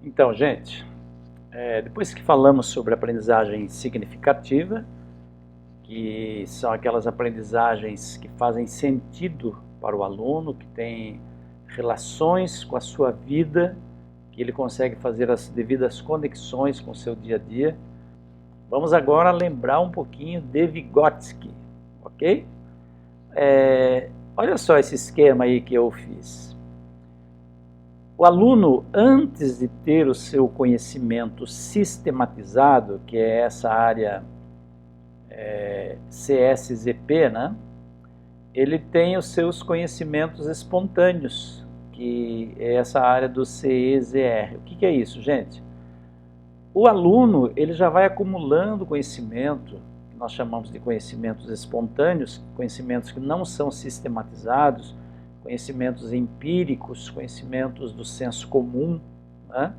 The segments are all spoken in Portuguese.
Então, gente, depois que falamos sobre aprendizagem significativa, que são aquelas aprendizagens que fazem sentido para o aluno, que tem relações com a sua vida, que ele consegue fazer as devidas conexões com o seu dia a dia, vamos agora lembrar um pouquinho de Vygotsky, ok? Olha só esse esquema aí que eu fiz. O aluno, antes de ter o seu conhecimento sistematizado, que é essa área CSZP, né? Ele tem os seus conhecimentos espontâneos, que é essa área do CEZR. O que é isso, gente? O aluno ele já vai acumulando conhecimento, que nós chamamos de conhecimentos espontâneos, conhecimentos que não são sistematizados, conhecimentos empíricos, conhecimentos do senso comum, né?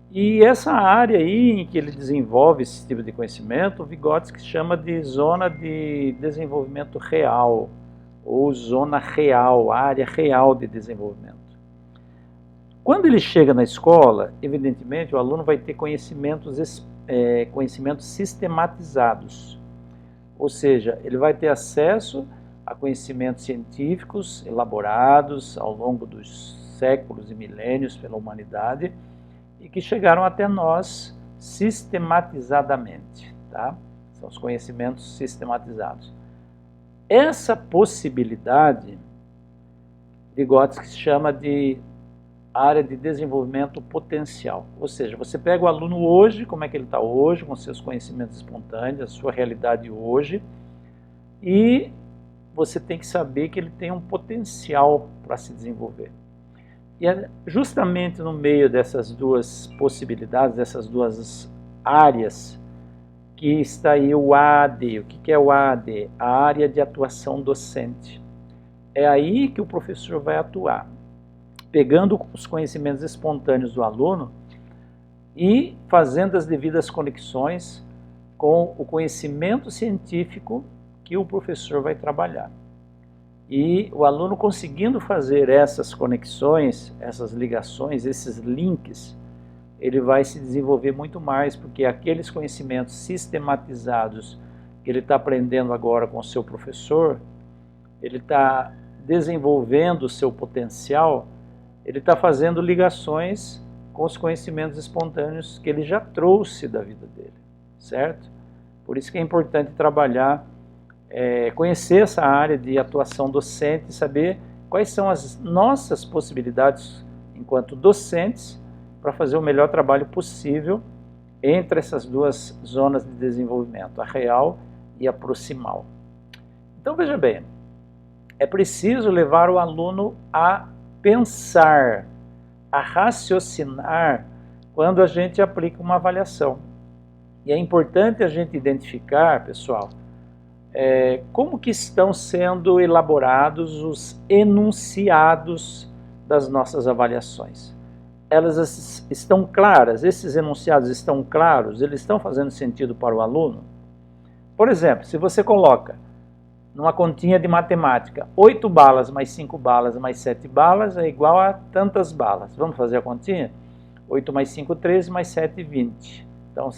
E essa área aí em que ele desenvolve esse tipo de conhecimento, o Vygotsky chama de zona de desenvolvimento real, ou zona real, área real de desenvolvimento. Quando ele chega na escola, evidentemente o aluno vai ter conhecimentos sistematizados, ou seja, ele vai ter acesso a conhecimentos científicos elaborados ao longo dos séculos e milênios pela humanidade e que chegaram até nós sistematizadamente, tá? São os conhecimentos sistematizados. Essa possibilidade, Vygotsky chama de área de desenvolvimento potencial, ou seja, você pega o aluno hoje, como é que ele está hoje, com seus conhecimentos espontâneos, a sua realidade hoje, e você tem que saber que ele tem um potencial para se desenvolver. E é justamente no meio dessas duas possibilidades, dessas duas áreas, que está aí o AD. O que é o AD? A área de atuação docente. É aí que o professor vai atuar, pegando os conhecimentos espontâneos do aluno e fazendo as devidas conexões com o conhecimento científico que o professor vai trabalhar. E o aluno conseguindo fazer essas conexões, essas ligações, esses links, ele vai se desenvolver muito mais, porque aqueles conhecimentos sistematizados que ele está aprendendo agora com o seu professor, ele está desenvolvendo o seu potencial, ele está fazendo ligações com os conhecimentos espontâneos que ele já trouxe da vida dele, certo? Por isso que é importante trabalhar, conhecer essa área de atuação docente e saber quais são as nossas possibilidades enquanto docentes para fazer o melhor trabalho possível entre essas duas zonas de desenvolvimento, a real e a proximal. Então veja bem, é preciso levar o aluno a pensar, a raciocinar quando a gente aplica uma avaliação. E é importante a gente identificar, pessoal, como que estão sendo elaborados os enunciados das nossas avaliações. Elas estão claras? Esses enunciados estão claros? Eles estão fazendo sentido para o aluno? Por exemplo, se você coloca numa continha de matemática, 8 balas mais 5 balas mais 7 balas é igual a tantas balas. Vamos fazer a continha? 8 mais 5, 13, mais 7, 20. Então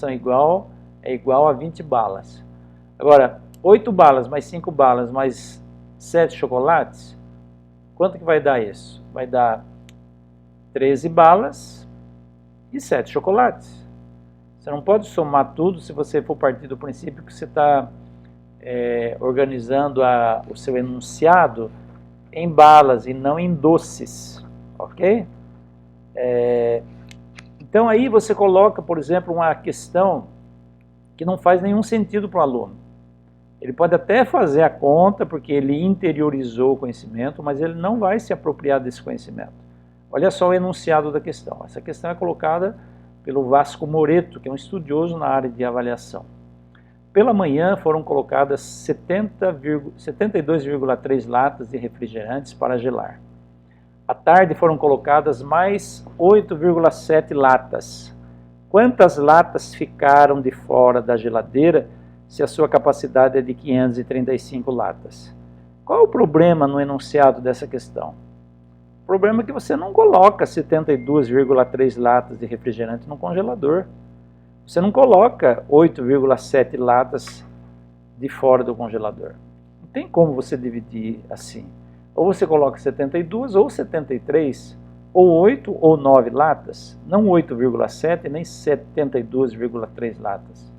é igual a 20 balas. Agora, 8 balas mais 5 balas mais 7 chocolates, quanto que vai dar isso? Vai dar 13 balas e 7 chocolates. Você não pode somar tudo se você for partir do princípio que você está organizando o seu enunciado em balas e não em doces, ok? Então aí você coloca, por exemplo, uma questão que não faz nenhum sentido para o aluno. Ele pode até fazer a conta porque ele interiorizou o conhecimento, mas ele não vai se apropriar desse conhecimento. Olha só o enunciado da questão. Essa questão é colocada pelo Vasco Moreto, que é um estudioso na área de avaliação. Pela manhã foram colocadas 72,3 latas de refrigerantes para gelar. À tarde foram colocadas mais 8,7 latas. Quantas latas ficaram de fora da geladeira se a sua capacidade é de 535 latas? Qual é o problema no enunciado dessa questão? O problema é que você não coloca 72,3 latas de refrigerante no congelador. Você não coloca 8,7 latas de fora do congelador. Não tem como você dividir assim. Ou você coloca 72, ou 73, ou 8 ou 9 latas, não 8,7 nem 72,3 latas.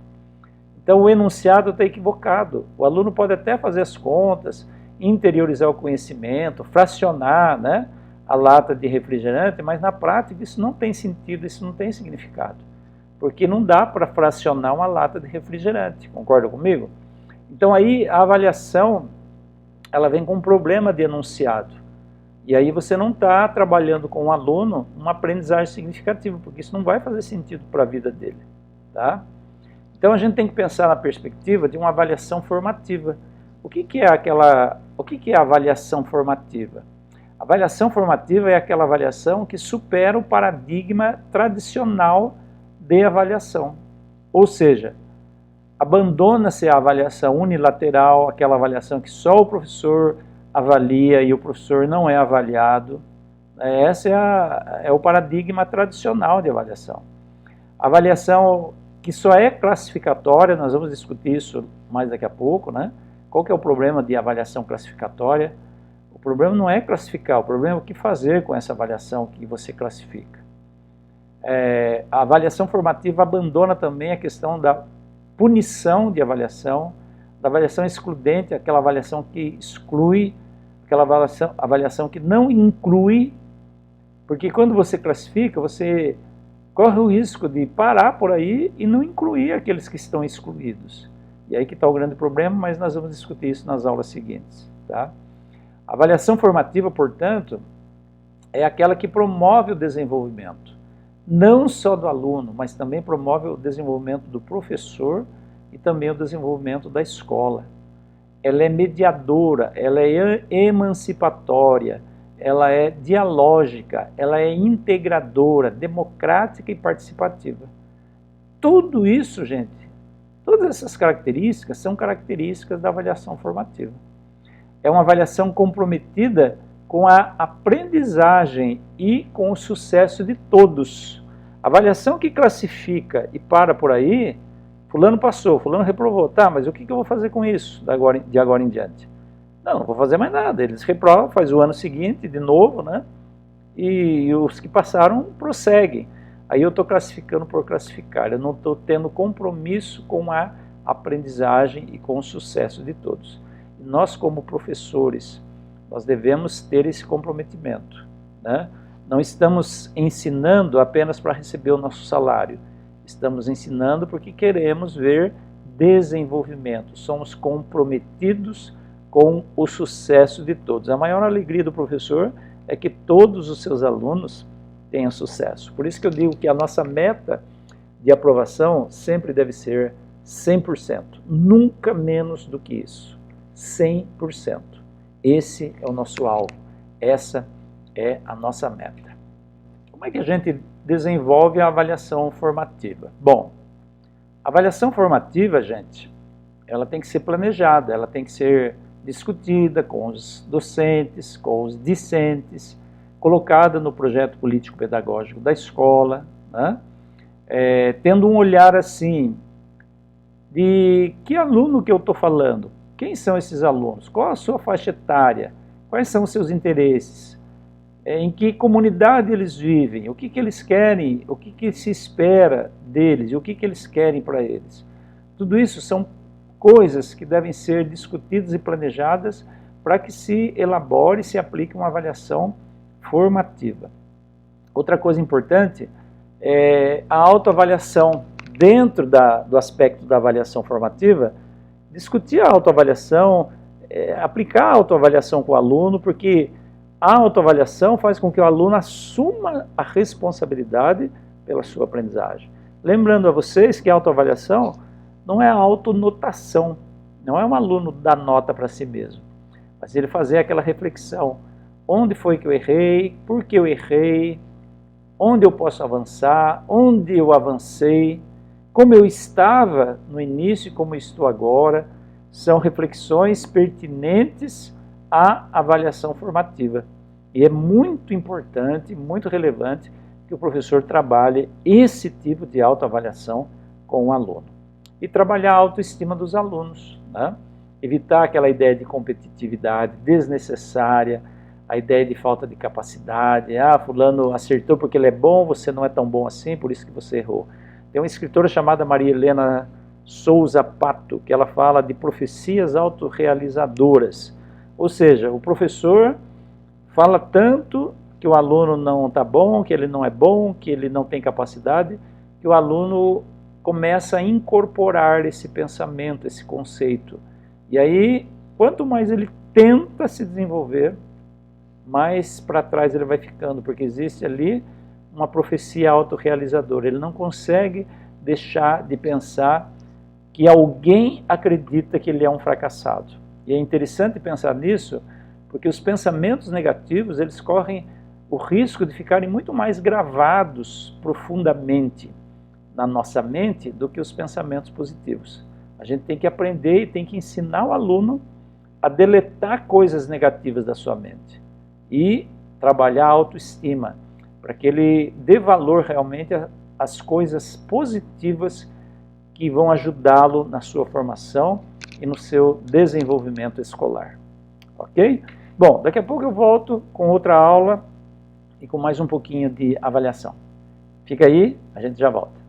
Então o enunciado está equivocado. O aluno pode até fazer as contas, interiorizar o conhecimento, fracionar, né, a lata de refrigerante, mas na prática isso não tem sentido, isso não tem significado. Porque não dá para fracionar uma lata de refrigerante, concorda comigo? Então aí a avaliação, ela vem com um problema de enunciado. E aí você não está trabalhando com o aluno uma aprendizagem significativa, porque isso não vai fazer sentido para a vida dele. Tá? Então a gente tem que pensar na perspectiva de uma avaliação formativa. O que é a avaliação formativa? A avaliação formativa é aquela avaliação que supera o paradigma tradicional de avaliação. Ou seja, abandona-se a avaliação unilateral, aquela avaliação que só o professor avalia e o professor não é avaliado. Esse é o paradigma tradicional de avaliação. A avaliação que só é classificatória, nós vamos discutir isso mais daqui a pouco, né? Qual que é o problema de avaliação classificatória? O problema não é classificar, o problema é o que fazer com essa avaliação que você classifica. A avaliação formativa abandona também a questão da punição de avaliação, da avaliação excludente, aquela avaliação que exclui, aquela avaliação que não inclui, porque quando você classifica, você corre o risco de parar por aí e não incluir aqueles que estão excluídos. E aí que está o grande problema, mas nós vamos discutir isso nas aulas seguintes. Tá? A avaliação formativa, portanto, é aquela que promove o desenvolvimento, não só do aluno, mas também promove o desenvolvimento do professor e também o desenvolvimento da escola. Ela é mediadora, ela é emancipatória, ela é dialógica, ela é integradora, democrática e participativa. Tudo isso, gente, todas essas características são características da avaliação formativa. É uma avaliação comprometida com a aprendizagem e com o sucesso de todos. A avaliação que classifica e para por aí, fulano passou, fulano reprovou, tá, mas o que eu vou fazer com isso de agora em diante? Não vou fazer mais nada, eles reprovam, faz o ano seguinte de novo, né? E os que passaram prosseguem. Aí eu estou classificando por classificar, eu não estou tendo compromisso com a aprendizagem e com o sucesso de todos. E nós, como professores, nós devemos ter esse comprometimento, né? Não estamos ensinando apenas para receber o nosso salário, estamos ensinando porque queremos ver desenvolvimento, somos comprometidos com o sucesso de todos. A maior alegria do professor é que todos os seus alunos tenham sucesso. Por isso que eu digo que a nossa meta de aprovação sempre deve ser 100%, nunca menos do que isso, 100%. Esse é o nosso alvo, essa é a nossa meta. Como é que a gente desenvolve a avaliação formativa? Bom, a avaliação formativa, gente, ela tem que ser planejada, ela tem que ser discutida com os docentes, com os discentes, colocada no projeto político-pedagógico da escola, né? Tendo um olhar assim, de que aluno que eu estou falando, quem são esses alunos, qual a sua faixa etária, quais são os seus interesses, em que comunidade eles vivem, o que eles querem, o que se espera deles, e o que eles querem para eles. Tudo isso são coisas que devem ser discutidas e planejadas para que se elabore e se aplique uma avaliação formativa. Outra coisa importante é a autoavaliação. Dentro do aspecto da avaliação formativa, discutir a autoavaliação, aplicar a autoavaliação com o aluno, porque a autoavaliação faz com que o aluno assuma a responsabilidade pela sua aprendizagem. Lembrando a vocês que a autoavaliação não é a autonotação, não é um aluno dar nota para si mesmo, mas ele fazer aquela reflexão, onde foi que eu errei, por que eu errei, onde eu posso avançar, onde eu avancei, como eu estava no início e como eu estou agora. São reflexões pertinentes à avaliação formativa. E é muito importante, muito relevante que o professor trabalhe esse tipo de autoavaliação com o aluno. E trabalhar a autoestima dos alunos, né? Evitar aquela ideia de competitividade desnecessária, a ideia de falta de capacidade. Fulano acertou porque ele é bom, você não é tão bom assim, por isso que você errou. Tem uma escritora chamada Maria Helena Souza Pato, que ela fala de profecias autorrealizadoras. Ou seja, o professor fala tanto que o aluno não está bom, que ele não é bom, que ele não tem capacidade, que o aluno começa a incorporar esse pensamento, esse conceito. E aí, quanto mais ele tenta se desenvolver, mais para trás ele vai ficando, porque existe ali uma profecia autorrealizadora. Ele não consegue deixar de pensar que alguém acredita que ele é um fracassado. E é interessante pensar nisso, porque os pensamentos negativos, eles correm o risco de ficarem muito mais gravados profundamente na nossa mente do que os pensamentos positivos. A gente tem que aprender e tem que ensinar o aluno a deletar coisas negativas da sua mente e trabalhar a autoestima, para que ele dê valor realmente às coisas positivas que vão ajudá-lo na sua formação e no seu desenvolvimento escolar. Ok? Bom, daqui a pouco eu volto com outra aula e com mais um pouquinho de avaliação. Fica aí, a gente já volta.